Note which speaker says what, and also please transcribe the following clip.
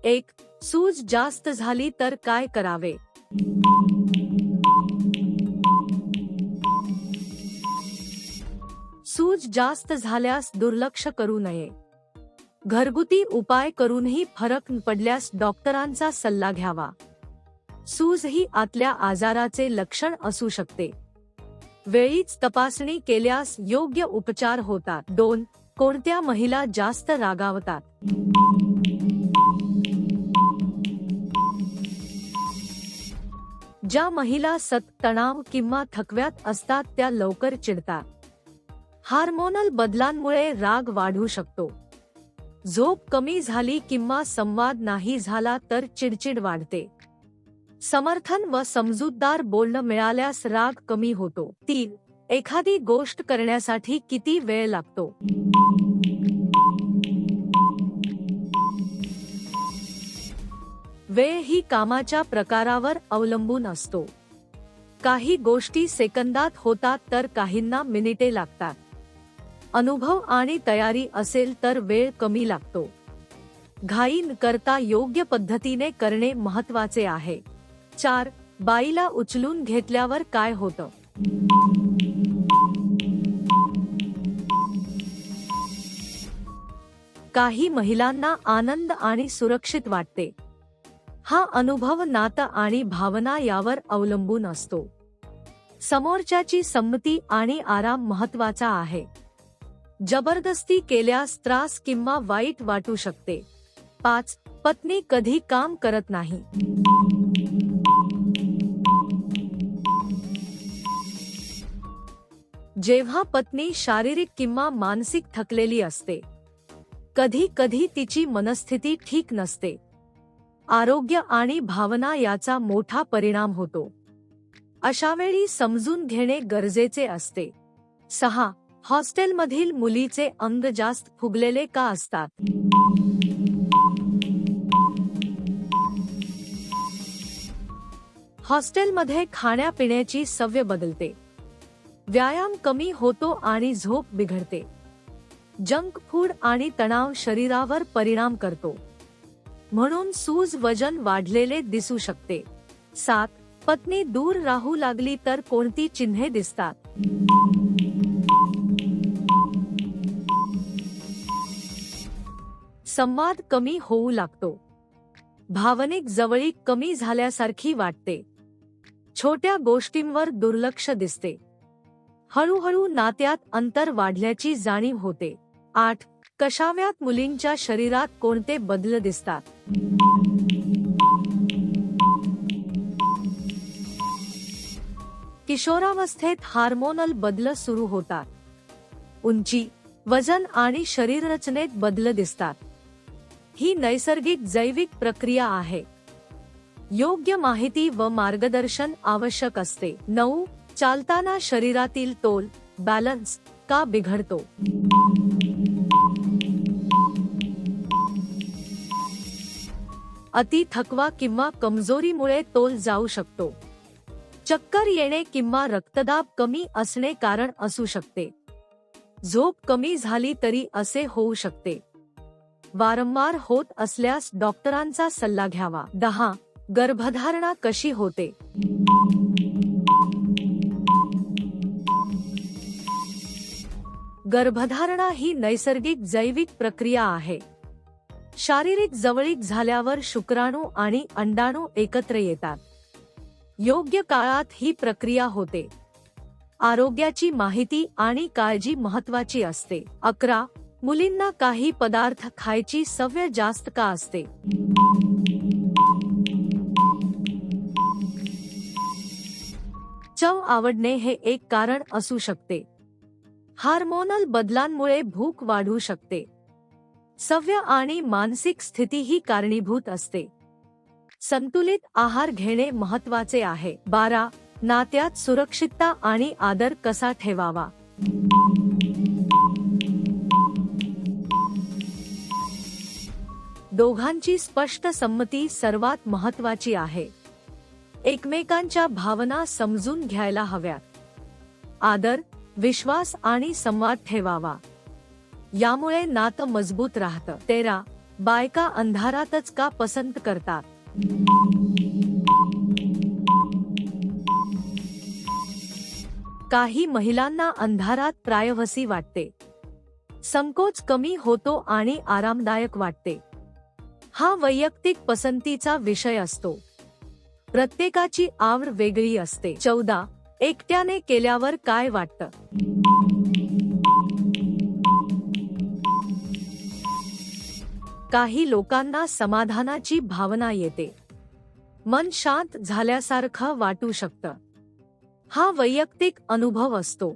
Speaker 1: एक, सूज जास्त झाली तर काय करावे? सूज जास्त झाल्यास दुर्लक्ष करू नये. घरगुती उपाय करूनही फरक न पडल्यास डॉक्टरांचा सल्ला घ्यावा. सूज ही आतल्या आजाराचे लक्षण असू शकते. वेळीच तपासणी केल्यास योग्य उपचार होतात. 2. कोणत्या महिला जास्त रागावतात? ज्या महिला सतत तणाव किंवा थकव्यात असतात त्या लवकर चिडतात. हार्मोनल बदलांमुळे राग वाढू शकतो. झोप कमी झाली किंवा संवाद नाही झाला तर चिडचिड वाढते. समर्थन व समजूतदार बोलणं मिळाल्यास राग कमी होतो. 3. एखादी गोष्ट करण्यासाठी किती वेळ लागतो? वेळ ही कामाच्या प्रकारावर अवलंबून असतो. काही गोष्टी सेकंदात होतात तर काहींना मिनिटे लागतात. अनुभव आणि तयारी असेल तर वेळ कमी लागतो. घाई न करता योग्य पद्धतीने करणे महत्त्वाचे आहे. 4. बाईला उचलून घेतल्यावर काय होतं? काही महिलांना आनंद आणि सुरक्षित वाटते. हा अनुभव नातं आणि भावना यावर अवलंबून असतो. समोरच्याची संमती आणि आराम महत्त्वाचा आहे. जबरदस्ती केल्यास त्रास किंवा वाईट वाटू शकते. 5. पत्नी कधी काम करत नाही? जेव्हा पत्नी शारीरिक किंवा मानसिक थकलेली असते. कधी कधी तिची मनस्थिती ठीक नसते. आरोग्य आणि भावना याचा मोठा परिणाम होतो. अशावेळी समजून घेणे गरजेचे असते. 6. हॉस्टेलमधील मुलीचे अंग जास्त फुगलेले का असतात? हॉस्टेलमध्ये खाण्यापिण्याची सवय बदलते. व्यायाम कमी होतो आणि झोप बिघडते. जंक फूड आणि तणाव शरीरावर परिणाम करतो. म्हणून सूज वजन वाढलेले दिसू शकते. 7. पत्नी दूर राहू लागली तर कोणती चिन्हे दिसतात? संवाद कमी होऊ लागतो. भावनिक जवळीक कमी झाल्यासारखी वाटते. छोट्या गोष्टींवर दुर्लक्ष दिसते. हळूहळू नात्यात अंतर वाढल्याची जाणीव होते. 8. कशाव्यात मुलींच्या शरीरात कोणते बदल दिसतात? किशोरावस्थेत हार्मोनल बदल सुरू होतात. उंची, वजन आणि शरीररचनेत बदल दिसतात. ही नैसर्गिक जैविक प्रक्रिया आहे. योग्य माहिती व मार्गदर्शन आवश्यक असते. 9. चालताना शरीरातील तोल, बॅलन्स का बिघडतो? अति थकवा किंवा कमजोरीमुळे तोल जाऊ शकतो. चक्कर येणे किंवा रक्तदाब कमी असणे कारण असू शकते. झोप कमी झाली तरी असे होऊ शकते. वारंवार होत असल्यास डॉक्टरांचा सल्ला घ्यावा. 10. गर्भधारणा कशी होते? गर्भधारणा ही नैसर्गिक जैविक प्रक्रिया आहे. शारीरिक जवळीक झाल्यावर शुक्राणू आणि अंडाणू एकत्र येतात. योग्य काळात ही प्रक्रिया होते. आरोग्याची माहिती आणि काळजी महत्त्वाची असते. 11. मुलींना काही पदार्थ खायची सवय जास्त का असते? चव आवडणे हे एक कारण असू शकते. हार्मोनल बदलांमुळे भूक वाढू शकते. सवय आणि मानसिक स्थिती ही कारणीभूत असते. संतुलित आहार घेणे महत्त्वाचे आहे. 12. नात्यात सुरक्षितता आणि आदर कसा ठेवावा? दोघांची स्पष्ट संमती सर्वात महत्त्वाची आहे. एकमेकांच्या भावना समजून घ्यायला हव्यात. आदर, विश्वास आणि संवाद ठेवावा. यामुळे नातं मजबूत राहतं. 13. बायका अंधारातच का पसंत करतात? काही महिलांना अंधारात प्रायव्हसी वाटते. संकोच कमी होतो आणि आरामदायक वाटते. हा वैयक्तिक पसंतीचा विषय असतो. प्रत्येकाची आवड वेगळी असते. 14. एकट्याने केल्यावर काय वाटतं? काही लोकांना समाधानाची भावना येते. मन शांत झाल्यासारखं वाटू शकतं. हा वैयक्तिक अनुभव असतो.